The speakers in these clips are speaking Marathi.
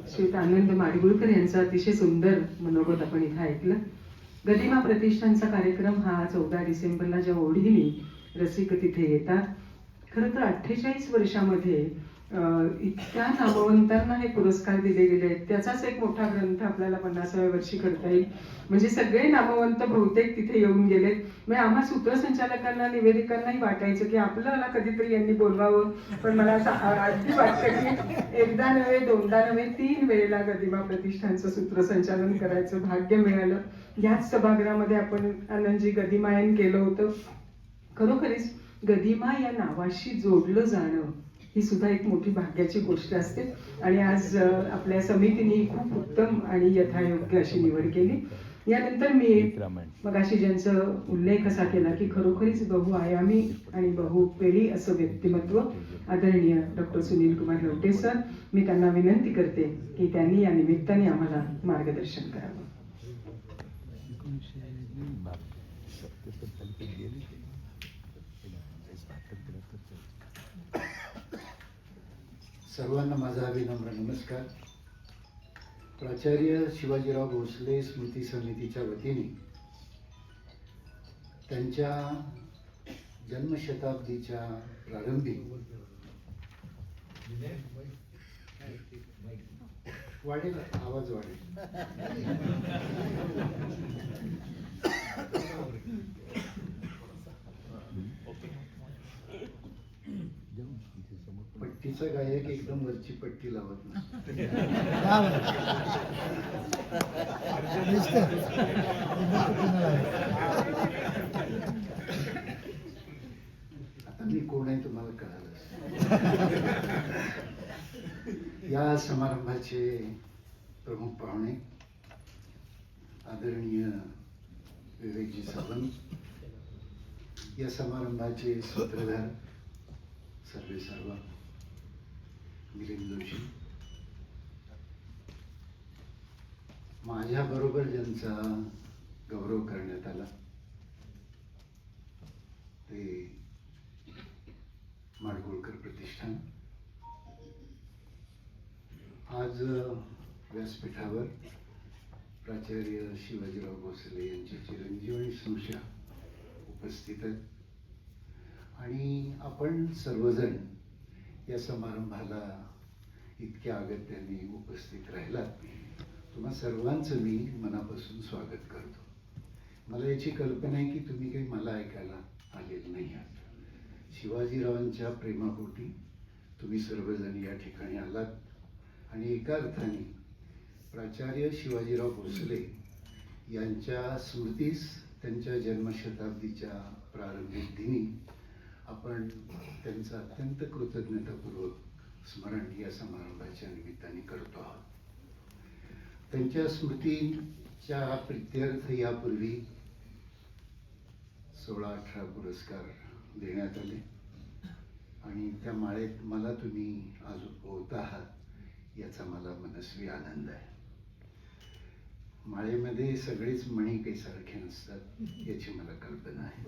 श्रीयुत आनंद माडगुळकर यांचं अतिशय सुंदर मनोगत आपण इथे ऐकलं. गदिमा प्रतिष्ठानचा कार्यक्रम हा 14 डिसेंबरला ज्या ओढीने रसिक तिथे येतात. खरं तर 48 वर्षामध्ये इतक्या नामवंतांना हे पुरस्कार दिले गेले आहेत. त्याचाच एक मोठा ग्रंथ आपल्याला 50व्या वर्षी करता येईल. म्हणजे सगळे नामवंत बहुतेक तिथे येऊन गेलेत. म्हणजे आम्हा सूत्रसंचालकांना निवेदिकांनाही वाटायचं की आपल्याला कधीतरी यांनी बोलवावं. पण मला असं अगदी वाटतं की एकदा नव्हे, दोनदा नव्हे, 3 वेळेला गदिमा प्रतिष्ठानचं सूत्रसंचालन करायचं भाग्य मिळालं. याच सभागृहामध्ये आपण आनंदजी गदिमायन केलं होतं. खरोखरीच गदिमा या नावाशी जोडलं जाणं ही सुद्धा एक मोठी भाग्याची गोष्ट असते. आणि आज आपल्या समितीने खूप उत्तम आणि यथायोग्य अशी निवड केली. यानंतर मी मगाशी ज्यांचं उल्लेख असा केला की खरोखरीच बहुआयामी आणि बहुपेढी असं व्यक्तिमत्व आदरणीय डॉक्टर सुनील कुमार लवटे सर, मी त्यांना विनंती करते की त्यांनी या निमित्ताने आम्हाला मार्गदर्शन करावं. सर्वांना माझा विनम्र नमस्कार. प्राचार्य शिवाजीराव भोसले स्मृती समितीच्या वतीने त्यांच्या जन्मशताब्दीच्या प्रारंभी वाढेल, आवाज वाढेल. पट्टीचा गायक एकदम वरची पट्टी लावत नाही. आता मी कोण आहे तुम्हाला कळालं. या समारंभाचे प्रमुख पाहुणे आदरणीय विवेकजी सावंत, या समारंभाचे सूत्रधार सर्व मिलिंद जोशी, माझ्या बरोबर ज्यांचा गौरव करण्यात आला ते माडगुळकर प्रतिष्ठान. आज व्यासपीठावर प्राचार्य शिवाजीराव भोसले यांचे चिरंजीव आणि स्नुषा उपस्थित आहेत. आणि आपण सर्वजण या समारंभाला इतक्या अगत्याने उपस्थित राहिलात. तुम्हा सर्वांचं मी मनापासून स्वागत करतो. मला याची कल्पना आहे की तुम्ही काही मला ऐकायला आलेलं नाही आहात. शिवाजीरावांच्या प्रेमापोटी तुम्ही सर्वजण या ठिकाणी आलात आणि एका अर्थाने प्राचार्य शिवाजीराव भोसले यांच्या स्मृतीस त्यांच्या जन्मशताब्दीच्या प्रारंभिक दिनी आपण त्यांचं अत्यंत कृतज्ञतापूर्वक स्मरण या समारंभाच्या निमित्ताने करतो आहोत. त्यांच्या स्मृतीच्या प्रित्यर्थ यापूर्वी 16-18 पुरस्कार देण्यात आले आणि त्या माळेत मला तुम्ही आज उपवत आहात याचा मला मनस्वी आनंद आहे. माळेमध्ये सगळेच मणी काही सारखे नसतात याची मला कल्पना आहे.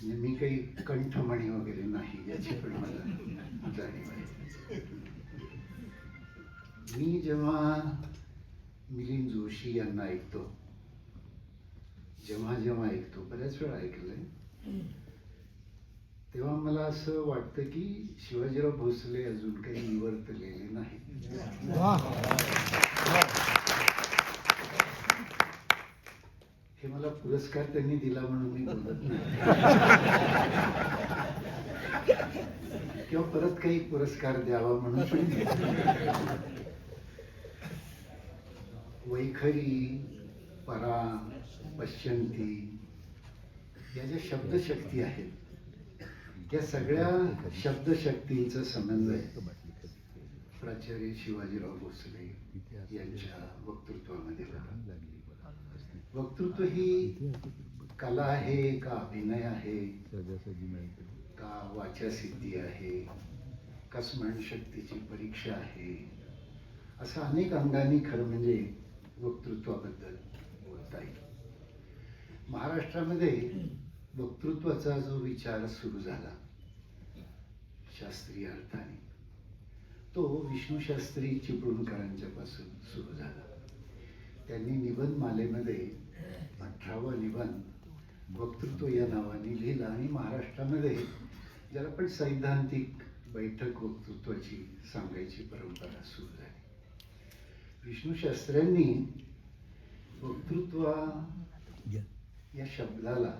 मी काही कंठमणी वगैरे नाही याची पण मला जाणीव आहे. मी जेव्हा मिलिंद जोशी यांना ऐकतो, जेव्हा ऐकतो, बऱ्याच वेळा ऐकलंय, तेव्हा मला असं वाटतं की शिवाजीराव भोसले अजून काही निवर्तलेले नाही. हे मला पुरस्कार त्यांनी दिला म्हणून मी बोलत नाही किंवा परत काही पुरस्कार द्यावा म्हणून पण. वैखरी, परा, पश्यंती या ज्या शब्दशक्ती आहेत, या सगळ्या शब्दशक्तींचा समन्वय प्राचार्य शिवाजीराव भोसले यांच्या वक्तृत्वामध्ये होता. वक्तृत्व ही कला आहे का अभिनय आहे का वाचासिद्धी आहे का स्मरणशक्तीची परीक्षा आहे, असं अनेक अंगांनी खरं म्हणजे वक्तृत्वाबद्दल बोलता येईल. महाराष्ट्रामध्ये वक्तृत्वाचा जो विचार सुरू झाला शास्त्रीय अर्थाने, तो विष्णू शास्त्री चिपळूणकरांच्या पासून सुरू झाला. त्यांनी निबंधमालेमध्ये 18वा निबंध वक्तृत्व या नावाने लिहिला आणि महाराष्ट्रामध्ये ज्याला पण सैद्धांतिक बैठक वक्तृत्वाची सांगायची परंपरा सुरू झाली. विष्णू शास्त्र्यांनी वक्तृत्व या शब्दाला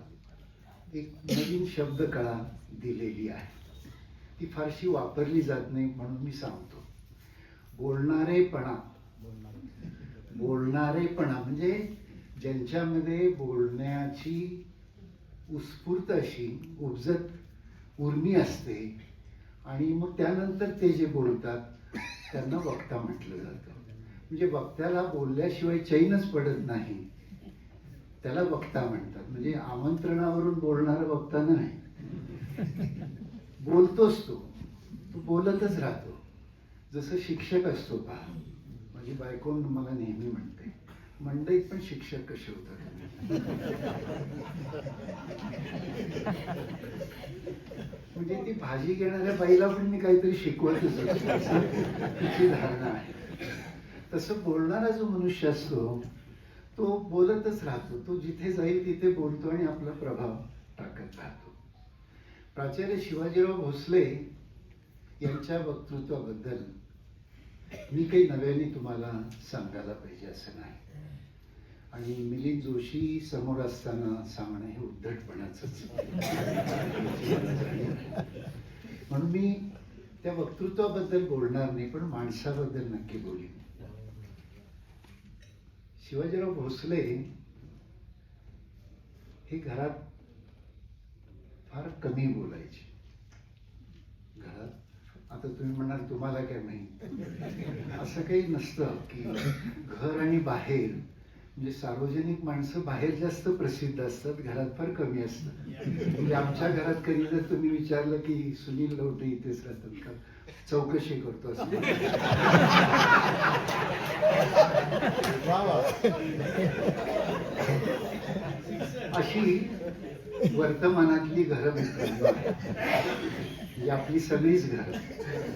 एक नवीन शब्दकळा दिलेली आहे. ती फारशी वापरली जात नाही म्हणून मी सांगतो. बोलणारेपणा म्हणजे ज्यांच्यामध्ये बोलण्याची उत्स्फूर्त अशी उपजत उर्मी असते आणि मग त्यानंतर ते जे बोलतात त्यांना वक्ता म्हटलं जातं. म्हणजे वक्त्याला बोलल्याशिवाय चैनच पडत नाही, त्याला वक्ता म्हणतात. म्हणजे आमंत्रणावरून बोलणारा वक्ता नाही, बोलतोच तो बोलतच राहतो. जसं शिक्षक असतो पहा, माझी बायको मला नेहमी म्हणते, मंडईत पण शिक्षक कसे होतात. म्हणजे ती भाजी घेणाऱ्या बाईला पण मी काहीतरी शिकवतच असतो, तिची धारणा आहे. तसं बोलणारा जो मनुष्य असतो तो बोलतच राहतो. तो जिथे जाईल तिथे बोलतो आणि आपला प्रभाव टाकत राहतो. प्राचार्य शिवाजीराव भोसले यांच्या वक्तृत्वाबद्दल मी काही नव्याने तुम्हाला सांगायला पाहिजे असं नाही. आणि मिलिंद जोशी समोर असताना सांगणं हे उद्धटपणाचंच. म्हणून मी त्या वक्तृत्वाबद्दल बोलणार नाही, पण माणसाबद्दल नक्की बोलेन. शिवाजीराव भोसले हे घरात फार कमी बोलायचे. घरात आता तुम्ही म्हणाल तुम्हाला काय माहिती, असं काही नसतं की घर आणि बाहेर. म्हणजे सार्वजनिक माणसं बाहेर जास्त प्रसिद्ध असतात, घरात फार कमी असतात. म्हणजे आमच्या घरात कधी जर तुम्ही विचारलं की सुनील लवटे इथेच राहतात का, चौकशी करतो असं. अशी वर्तमानातली घरं मित्रांनो, म्हणजे आपली सगळीच घरं.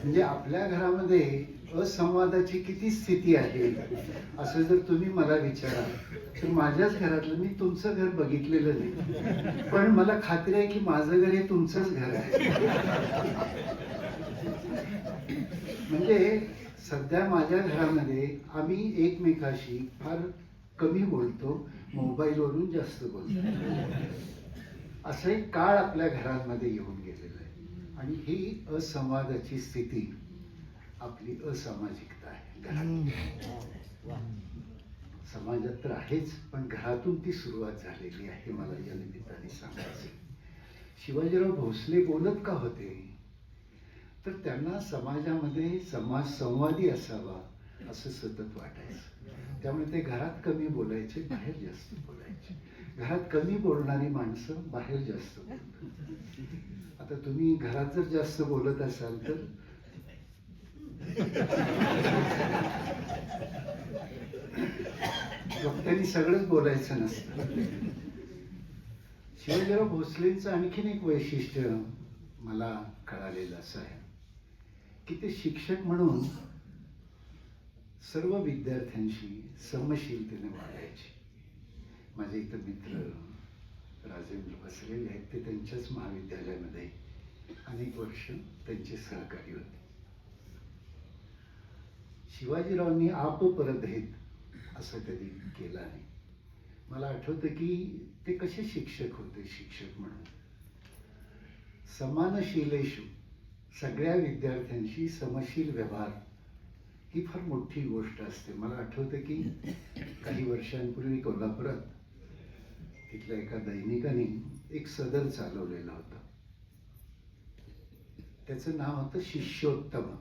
म्हणजे आपल्या घरामध्ये असंवादाची किती स्थिती आहे असं जर तुम्ही मला विचाराल तर माझ्याच घरातलं, मी तुमचं घर बघितलेलं नाही, पण मला खात्री आहे की माझं घर हे तुमचंच घर आहे. म्हणजे सध्या माझ्या घरामध्ये आम्ही एकमेकाशी फार कमी बोलतो, मोबाईलवरून जास्त बोलतो. असं एक काळ आपल्या घरांमध्ये येऊन गेलेला आहे. आणि ही असंवादाची स्थिती आपली असामाजिकता आहे. घरात समाजात तर आहेच, पण घरातून ती सुरुवात झालेली आहे. मला या निमित्ताने सांगायचं. शिवाजीराव भोसले बोलत का होते तर त्यांना समाजामध्ये समाज संवादी असावा असं सतत वाटायचं. त्यामुळे ते घरात कमी बोलायचे, बाहेर जास्त बोलायचे. घरात कमी बोलणारी माणसं बाहेर जास्त बोलतात. आता तुम्ही घरात जर जास्त बोलत असाल तर वक्त्यांनी सगळंच बोलायचं नसतं. शिवाजीराव भोसलेंचं आणखीन एक वैशिष्ट्य मला कळालेलं असं आहे की ते शिक्षक म्हणून सर्व विद्यार्थ्यांशी समशीलतेने वागायचे. माझे इतर मित्र राजेंद्र बसलेले आहेत, ते त्यांच्याच महाविद्यालयामध्ये अनेक वर्ष त्यांचे सहकारी होते. शिवाजीरावांनी अपरभेद असं कधी केला नाही. मला आठवतं की ते कसे शिक्षक होते. शिक्षक म्हणून समानशीलेषु, सगळ्या विद्यार्थ्यांशी समशील व्यवहार ही फार मोठी गोष्ट असते. मला आठवतं की काही वर्षांपूर्वी कोल्हापुरात तिथल्या एका दैनिकाने एक सदर चालवलेला होता. त्याचं नाव होतं शिष्योत्तम.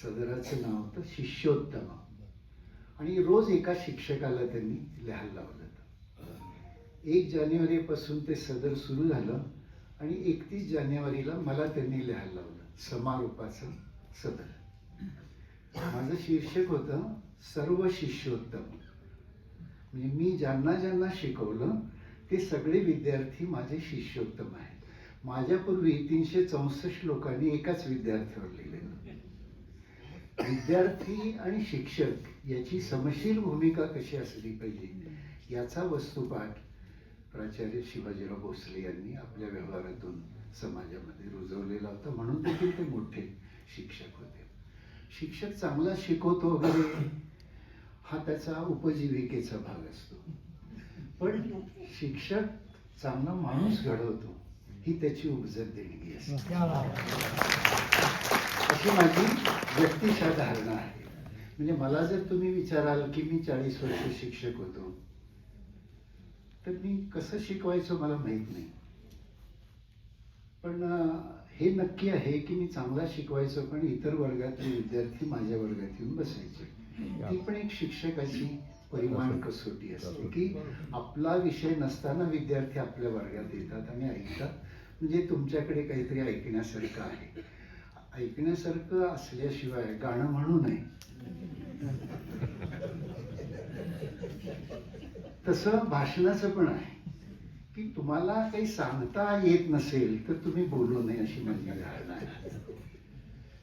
सदराचं नाव होतं शिष्योत्तम. आणि रोज एका शिक्षकाला त्यांनी लिहायला लावलं. 1 जानेवारीपासून ते सदर सुरू झालं आणि 31 जानेवारीला मला त्यांनी लिहायला लावलं समारोपाचं सदर. माझं शीर्षक होतं सर्व शिष्योत्तम. म्हणजे मी ज्यांना ज्यांना शिकवलं ते सगळे विद्यार्थी माझे शिष्योत्तम आहेत. माझ्यापूर्वी 364 लोकांनी एकाच विद्यार्थ्यावर लिहिलेलं. विद्यार्थी आणि शिक्षक याची समशील भूमिका कशी असली पाहिजे याचा वस्तुपाठ प्राचार्य शिवाजीराव भोसले यांनी आपल्या व्यवहारातून समाजामध्ये रुजवलेला होता. म्हणून देखील ते मोठे शिक्षक होते. शिक्षक चांगला शिकवतो वगैरे हा त्याचा उपजीविकेचा भाग असतो, पण शिक्षक चांगला माणूस घडवतो ही त्याची उपजत देणगी असते. अशी माझी व्यक्तिशः धारणा आहे. म्हणजे मला जर तुम्ही विचाराल की मी 40 वर्ष शिक्षक होतो तर मी कसं शिकवायचो मला माहित नाही, पण हे नक्की आहे की मी चांगला शिकवायचो, पण इतर वर्गातले विद्यार्थी माझ्या वर्गात येऊन बसायचे. ती पण एक शिक्षकाची परिमाण कसोटी असते की आपला विषय नसताना विद्यार्थी आपल्या वर्गात येतात आणि ऐकतात. म्हणजे तुमच्याकडे काहीतरी ऐकण्यासारखं आहे. ऐकण्यासारखं असल्याशिवाय गाणं म्हणू नये. तसं भाषणाचं पण आहे की तुम्हाला काही सांगता येत नसेल तर तुम्ही बोलू नये अशी माझी धारणा आहे.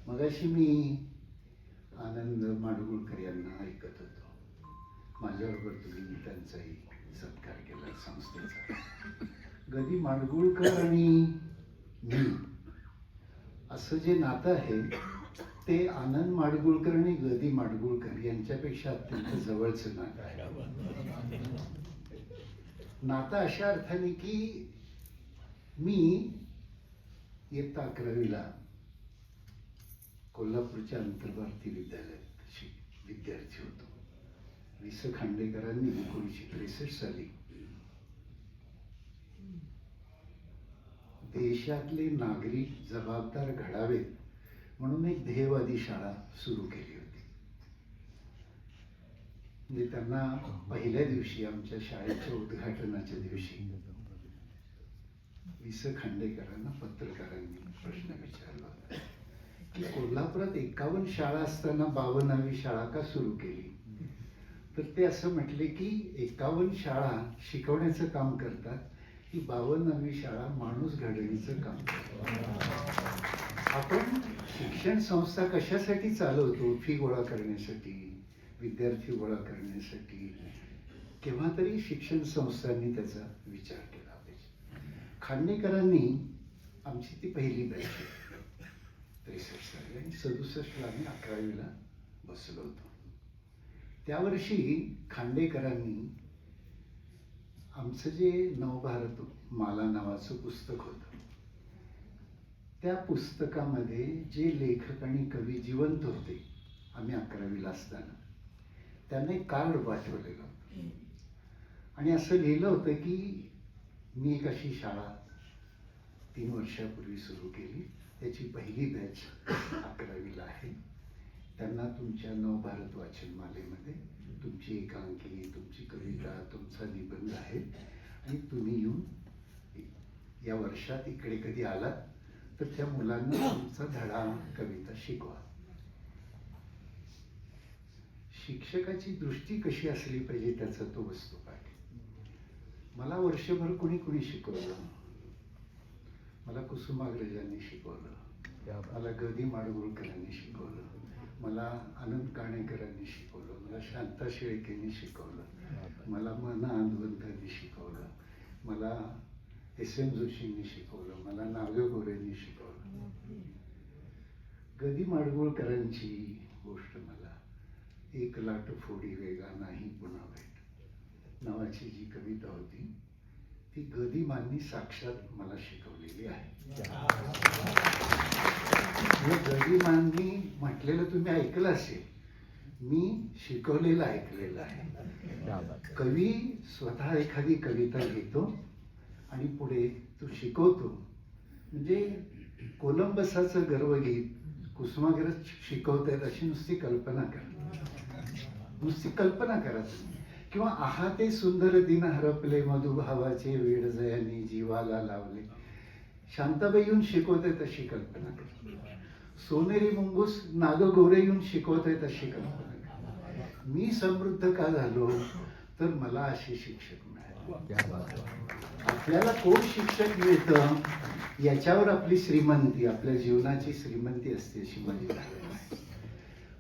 मगाशी मी आनंद माडगुळकर यांना ऐकत होतो. माझ्याबरोबर तुम्ही त्यांचाही सत्कार केला संस्थेचा. गदी माडगुळकर आणि मी असं जे नातं आहे ते आनंद माडगुळकर आणि गदी माडगुळकर यांच्यापेक्षा अत्यंत जवळचं नातं आहे. नातं अशा अर्थाने की मी इयत्ता 11वीला कोल्हापूरच्या अंतर्भारती विद्यालयात विद्यार्थी होतो. वि स खांडेकरांनी 1963 साली देशातले नागरिक जबाबदार घडावेत म्हणून एक ध्येयवादी शाळा सुरू केली होती. म्हणजे त्यांना पहिल्या दिवशी आमच्या शाळेच्या उद्घाटनाच्या दिवशी वि स खांडेकरांना पत्रकारांनी प्रश्न विचारला होता की कोल्हापुरात 51 शाळा असताना 52वी शाळा का सुरू केली. तर ते असं म्हटले की 51 शाळा शिकवण्याचं काम करतात, ही 52वी शाळा माणूस घडवण्याचं काम करतात. आपण शिक्षण संस्था कशासाठी चालवतो? फी गोळा करण्यासाठी, विद्यार्थी गोळा करण्यासाठी. केव्हा तरी शिक्षण संस्थांनी त्याचा विचार केला पाहिजे. खांडेकरांनी आमची ती पहिली बॅच 63 साली आणि 67ला आम्ही 11वीला बसलो होतो. त्या वर्षी खांडेकरांनी आमचं जे नवभारत माला नावाचं पुस्तक होतं, त्या पुस्तकामध्ये जे लेखक आणि कवी जिवंत होते आम्ही 11वीला असताना, त्यांना एक कार्ड पाठवलेलं होतं आणि असं लिहिलं होतं की मी एक अशी शाळा 3 वर्षापूर्वी सुरू केली, त्याची पहिली बॅच 11वीला आहे. त्यांना तुमच्या नवभारत वाचनमालेमध्ये तुमची एकांकी, तुमची कविता, तुमचा निबंध आहे आणि तुम्ही येऊन या वर्षात इकडे कधी आलात तर त्या मुलांना तुमचा धडा कविता शिकवा. शिक्षकाची दृष्टी कशी असली पाहिजे त्याचा तो वस्तुपाठ. मला वर्षभर कुणी शिकवलं. मला कुसुमाग्रजांनी शिकवलं, मला गदी माडगुळकरांनी शिकवलं, मला आनंद काणेकरांनी शिकवलं, मला शांता शेळकेंनी शिकवलं, मला मना आंदवलकरांनी शिकवलं, मला S.M. जोशींनी शिकवलं, मला नाव्य गोरेंनी शिकवलं. गदी माडगुळकरांची गोष्ट मला एक लाट फोडी वेगा नाही पुन्हा भेट नावाची जी कविता होती ती गदिमांनी साक्षात मला शिकवलेली आहे. गदिमांनी म्हटलेलं तुम्ही ऐकलं असेल, मी शिकवलेलं ऐकलेलं आहे. कवी स्वतः एखादी कविता घेतो आणि पुढे तो शिकवतो. म्हणजे कोलंबसाचं गर्वगीत कुसुमाग्रज शिकवतायत अशी नुसती कल्पना करा किंवा आहा ते सुंदर दिन हरपले मधुभावाचे वेड जयानी जीवाला लावले, शांताबाई येऊन शिकवतायत अशी कल्पना करा. सोनेरी मुंगूस नागगोरे येऊन शिकवतायत अशी कल्पना करा. मी समृद्ध का झालो तर मला असे शिक्षक मिळाले. आपल्याला कोण शिक्षक मिळतं याच्यावर आपली श्रीमंती, आपल्या जीवनाची श्रीमंती असते, अशी माझी धारणा आहे.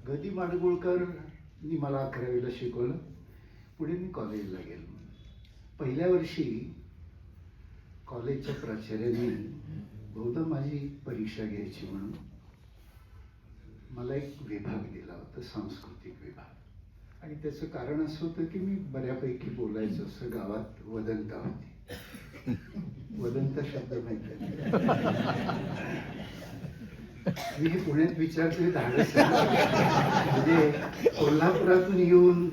ग दी माडगुळकरनी मला 11वीला शिकवलं. पुढे मी कॉलेजला गेलो. पहिल्या वर्षी कॉलेजच्या प्राचार्यांनी बहुधा माझी परीक्षा घ्यायची म्हणून मला एक विभाग दिला होता, सांस्कृतिक विभाग. आणि त्याचं कारण असं होतं की मी बऱ्यापैकी बोलायचं, असं गावात वदंता होती. वदंता शब्द माहिती आहे? मी हे पुण्यात विचारतोय धाडस म्हणजे कोल्हापुरातून येऊन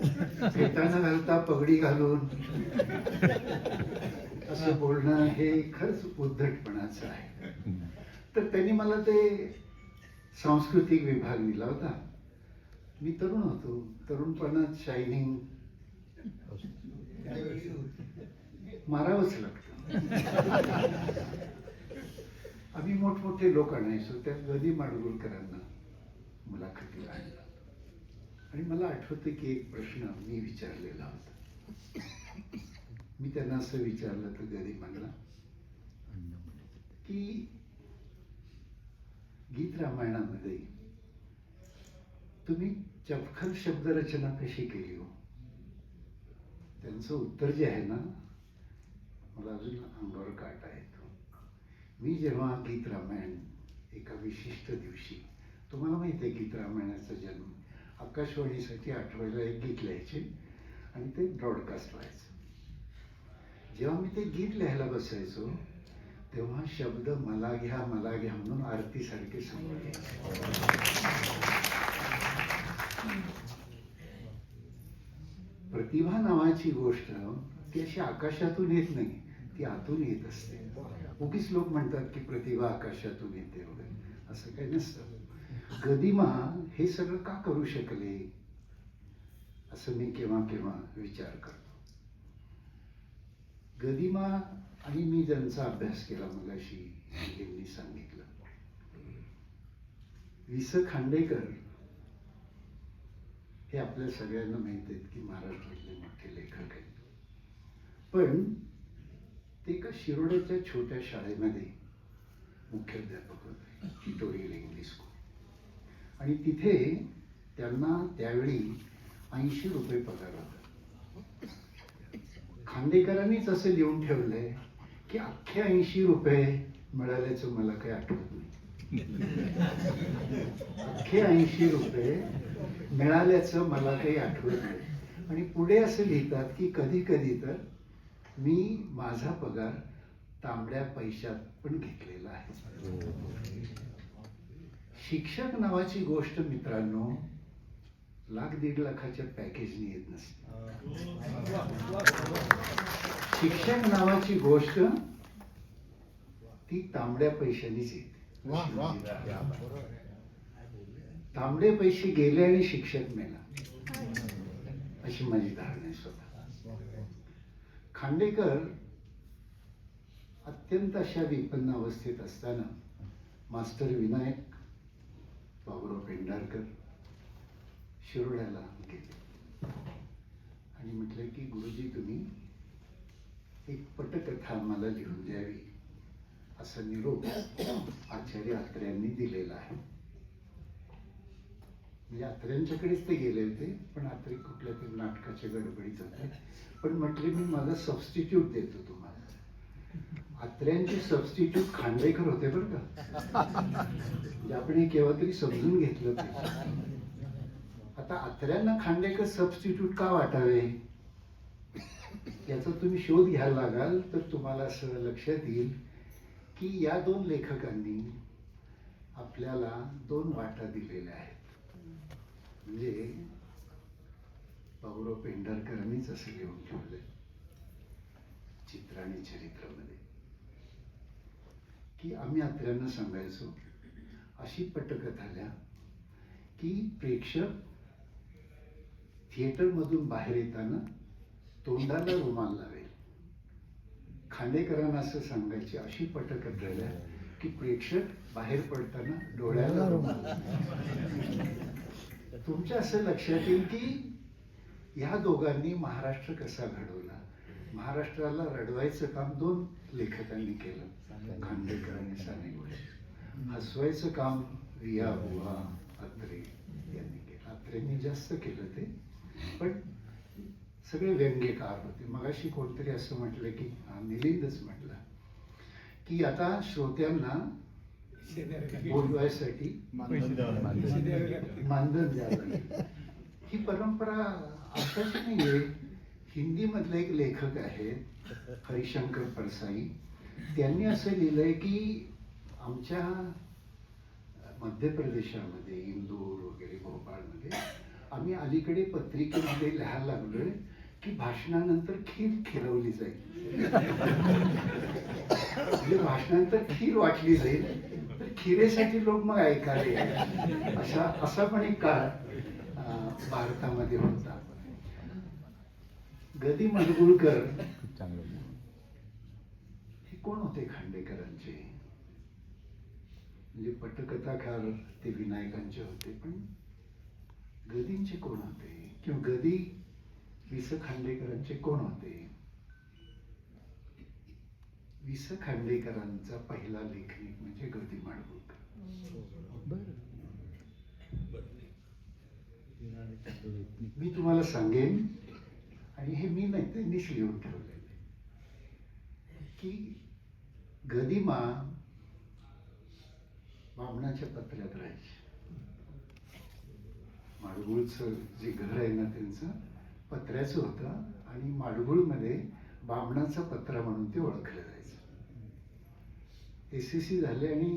फेटाणं घालता पगडी घालून असं बोलणं हे खरंच उद्धटपणाचं आहे. तर त्यांनी मला ते सांस्कृतिक विभाग दिला होता. मी तरुण होतो, तरुणपणात शायनिंग मारावंच लागतं. आम्ही मोठमोठे लोक आणायचो, त्या ग दी माडगुळकरांना मुलाखतीला आणलं. आणि मला आठवतं की एक प्रश्न मी विचारलेला होता. मी त्यांना असं विचारलं तर ग दी म्हणला की गीत रामायणामध्ये तुम्ही चपखल शब्दरचना कशी केली हो? त्यांचं उत्तर जे आहे ना, मला अजून अंगावर काटा येतो. मी जेव्हा गीत रामायण एका विशिष्ट दिवशी, तुम्हाला माहिती आहे गीत रामायणाचा जन्म, आकाशवाणीसाठी आठवायला एक गीत लिहायचे आणि ते ब्रॉडकास्ट व्हायचं. जेव्हा मी ते गीत लिहायला बसायचो तेव्हा शब्द मला घ्या म्हणून आरतीसारखे समोर यायचे. प्रतिभा नावाची गोष्ट ती अशी आकाशातून येत नाही, ती आतून येत असते. उगीच लोक म्हणतात की प्रतिभा आकाशातून येते वगैरे, असं काही नसतं. गदिमा हे सगळं का करू शकले असं मी केव्हा केव्हा विचार करतो. गदिमा आणि मी ज्यांचा अभ्यास केला मगाशी यांनी सांगितलं, वि स खांडेकर हे आपल्या सगळ्यांना माहित आहेत की महाराष्ट्रातले मोठे लेखक आहेत. पण ते एका शिरोड्याच्या छोट्या शाळेमध्ये मुख्याध्यापक होते, ट्युटोरियल इंग्लिश स्कूल. आणि तिथे त्यांना त्यावेळी 80 रुपये पगार होता. खांडेकरांनीच असं लिहून ठेवलंय की अख्खे 80 रुपये मिळाल्याचं मला काही आठवत नाही. अख्खे 80 रुपये मिळाल्याचं मला काही आठवत नाही. आणि पुढे असं लिहितात की कधी कधी तर मी माझा पगार तांबड्या पैशात पण घेतलेला आहे. शिक्षक नावाची गोष्ट मित्रांनो 1,00,000-1.5 लाखाच्या पॅकेजने येत नसते. शिक्षक नावाची गोष्ट ती तांबड्या पैशानेच येते. तांबडे पैसे गेले आणि शिक्षक मेला, अशी माझी धारणा आहे स्वतः. खांडेकर अत्यंत अशा विपन्न अवस्थेत असताना मास्टर विनायक बाबुराव पेंढारकर शिरोड्याला गेले आणि म्हटलं की गुरुजी तुम्ही एक पटकथा मला लिहून द्यावी असा निरोप आचार्य अत्र्यांनी दिलेला आहे. म्हणजे अत्र्यांच्याकडेच ते गेले होते, पण अत्रे कुठल्या तरी नाटकाच्या गडबडीत होते. पण म्हटले मी माझा सबस्टिट्यूट देतो तुम्हाला. अत्र्यांचे सबस्टिट्यूट खांडेकर होते बरं का. म्हणजे आपण हे केव्हा तरी समजून घेतलं पाहिजे. आता अत्र्यांना खांडेकर सबस्टिट्यूट का वाटावे याचा तुम्ही शोध घ्यायला लागाल तर तुम्हाला असं लक्षात येईल की या 2 लेखकांनी आपल्याला 2 वाटा दिलेल्या आहेत. म्हणजे बाबुराव पेंढारकरांनीच असं लिहून ठेवलंय चित्र आणि चरित्रामध्ये की आम्ही अत्र्यांना सांगायचो अशी पटकथा लिहा की प्रेक्षक थिएटर मधून बाहेर येताना तोंडाला रुमाल लावेल. खांडेकरांना असं सांगायचे अशी पटकथा लिहा की प्रेक्षक बाहेर पडताना डोळ्याला रुमाल. तुमच्या असं लक्षात येईल की ह्या दोघांनी महाराष्ट्र कसा घडवला महाराष्ट्राला रडवायचं काम दोन लेखकांनी केलं, खांडेकर आणि साने गुरुजी. हसवायचं काम रिया बुवा अत्रे यांनी केलं. अत्रेंनी जास्त केलं ते, पण सगळे व्यंग्यकार होते. मगाशी कोणतरी असं म्हटलं की मिलिंदच म्हटलं की आता श्रोत्यांना बोलवायसाठी मानधन द्यावं लागेल. ही परंपरा आताची नाहीये. हिंदी मधले एक लेखक आहेत हरिशंकर परसाई, त्यांनी असं लिहिलंय की आमच्या मध्य प्रदेशामध्ये इंदूर वगैरे भोपाळमध्ये आम्ही अलीकडे पत्रिकेमध्ये लिहायला लागलोय की भाषणानंतर खीर खिरवली जाईल. म्हणजे भाषणानंतर खीर वाटली जाईल, तर खिरेसाठी लोक मग ऐकायला. असा पण एक काळ भारतामध्ये होता. गदी माडगूळकर हे कोण होते खांडेकरांचे? म्हणजे पटकथाकार ते विनायकांचे होते, पण गदींचे कोण होते? किंवा गदी वि स खांडेकरांचे कोण होते? वि स खांडेकरांचा पहिला लेखनिक म्हणजे गदी माडगूळकर. मी तुम्हाला सांगेन, आणि हे मी नाही, त्यांनीच लिहून ठेवलेले, की गदिमा बामणाच्या पत्र्यात राहायचे. माडगूळचं जे घर आहे ना त्यांचं पत्र्याचं होतं, आणि माडगूळमध्ये बामणाचा पत्रा म्हणून ते ओळखलं जायचं. SSC झाले आणि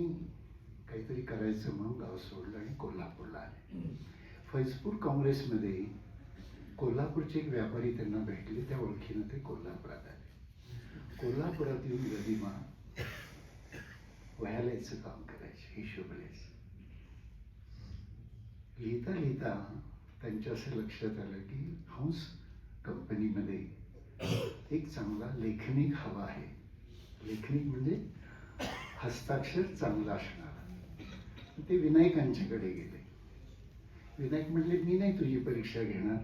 काहीतरी करायचं म्हणून गाव सोडलं आणि कोल्हापूरला आले. फैजपूर काँग्रेसमध्ये कोल्हापूरचे एक व्यापारी त्यांना भेटले, त्या ओळखीनं ते कोल्हापुरात आले. कोल्हापुरात येऊन गदिमा वह्यालायचं काम करायचे, हिशोब लिहायचं. लिहिता लिहिता त्यांच्या असं लक्षात आलं की हंस कंपनीमध्ये एक चांगला लेखनिक हवा आहे. लेखनिक म्हणजे हस्ताक्षर चांगला असणारा. ते विनायकांच्याकडे गेले. विनायक म्हणले, मी नाही तुझी परीक्षा घेणार,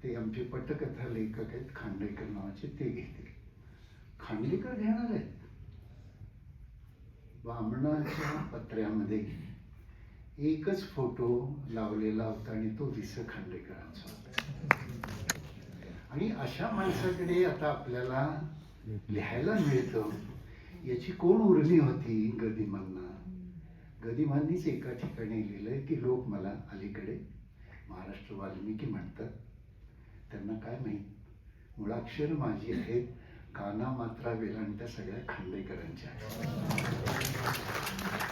ते आमचे पटकथा लेखक आहेत खांडेकर नावाचे, ते घेतील. खांडेकर घेणार आहेत? बामणाच्या पत्र्यामध्ये एकच फोटो लावलेला होता आणि तो वि स खांडेकरांचा होता. आणि अशा माणसाकडे आता आपल्याला लिहायला मिळतं, याची कोण उर्मी होती गदिमांना? गदिमांनीच एका ठिकाणी लिहिलंय की लोक मला अलीकडे महाराष्ट्र वाल्मिकी म्हणतात. त्यांना काय माहीत, मुळाक्षर माझी आहेत, काना मात्रा वेलांट्या सगळ्या खांडेकरांच्या आहेत.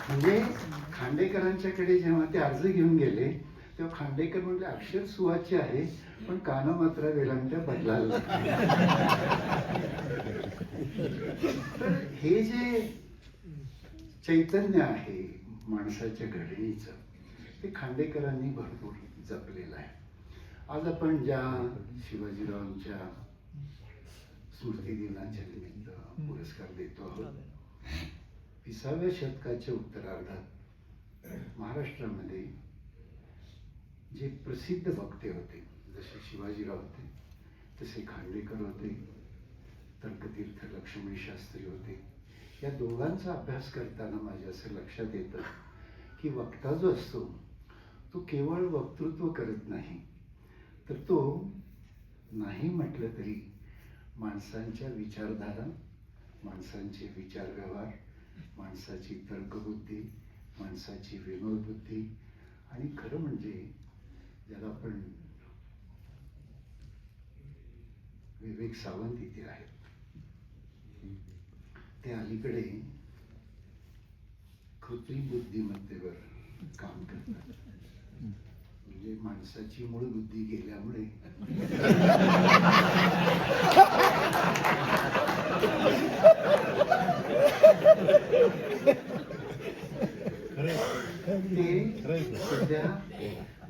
म्हणजे खांडेकरांच्याकडे जेव्हा ते अर्ज घेऊन गेले तेव्हा खांडेकर म्हणले, अक्षर सुवाच्य आहे पण काना मात्रा वेलांट्या बदलायला तर हे जे चैतन्य आहे माणसाच्या घडणीचं, ते खांडेकरांनी भरपूर जपलेलं आहे. आज आपण ज्या शिवाजीरावांच्या स्मृती दिनाच्या निमित्त पुरस्कार देतो आहोत, 20व्या शतकाच्या उत्तरार्धात महाराष्ट्रामध्ये जे प्रसिद्ध वक्ते होते, जसे शिवाजीराव होते तसे खांडेकर होते, तर्कतीर्थ लक्ष्मण शास्त्री होते. या दोघांचा अभ्यास करताना माझ्या असं लक्षात येतं की वक्ता जो असतो तो केवळ वक्तृत्व करत नाही, तर तो नाही म्हटलं तरी माणसांच्या विचारधारा, माणसांचे विचार व्यवहार, माणसाची तर्कबुद्धी, माणसाची विनोदबुद्धी, आणि खरं म्हणजे ज्याला आपण विवेक सावंत इथे आहेत, ते अलीकडे कृत्रिम बुद्धिमत्तेवर काम करतात. म्हणजे माणसाची मूळ बुद्धी गेल्यामुळे ते सध्या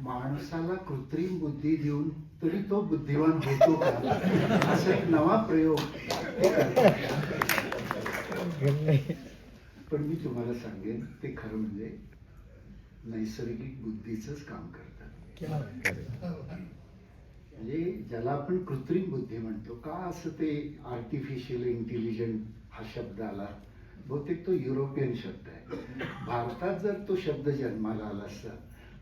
माणसाला कृत्रिम बुद्धी देऊन तरी तो बुद्धिवान होतो का, असा एक नवा प्रयोग ते करतात. पण मी तुम्हाला सांगेन, ते खरं म्हणजे नैसर्गिक बुद्धीचंच काम करतात. म्हणजे ज्याला आपण कृत्रिम बुद्धी म्हणतो, का असं ते आर्टिफिशियल इंटेलिजंट हा शब्द आला? बहुतेक तो युरोपियन शब्द आहे. भारतात जर तो शब्द जन्माला आला असता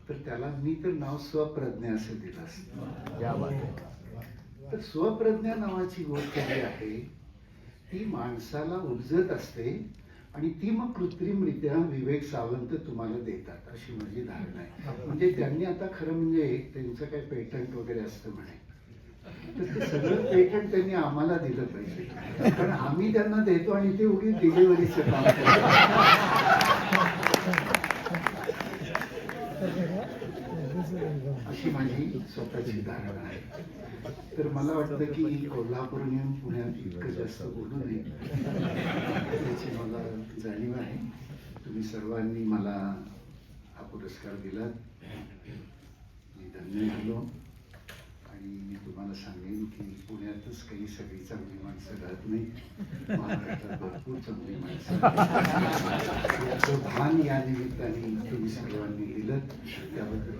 तर त्याला मी तर नाव स्वप्रज्ञा असं दिलं असतं. या बात आहे. तर स्वप्रज्ञा नावाची गोष्ट जी आहे ती माणसाला उपजत असते आणि ती मग कृत्रिमरित्या विवेक सावंत तुम्हाला देतात, अशी माझी धारणा आहे. म्हणजे त्यांनी आता खरं म्हणजे त्यांचं काही पेटंट वगैरे असतं म्हणे, तर ते सगळं पेटंट त्यांनी आम्हाला दिलं पाहिजे, कारण आम्ही त्यांना देतो आणि ते उगीच डिलिव्हरीचं काम करतात. अशी माझी स्वतःची धारणा आहे. तर मला वाटतं की कोल्हापूरून येऊन पुण्यात इतकं जास्त बोलू नये याची मला जाणीव आहे. तुम्ही सर्वांनी मला हा पुरस्कार दिला, मी धन्य झालो. आणि मी तुम्हाला सांगेन की पुण्यातच काही सगळी चांगली माणसं राहत नाही, महाराष्ट्रात भरपूर चांगली माणसं आहेत. याचं भान या निमित्ताने तुम्ही सर्वांनी दिलं, त्याबद्दल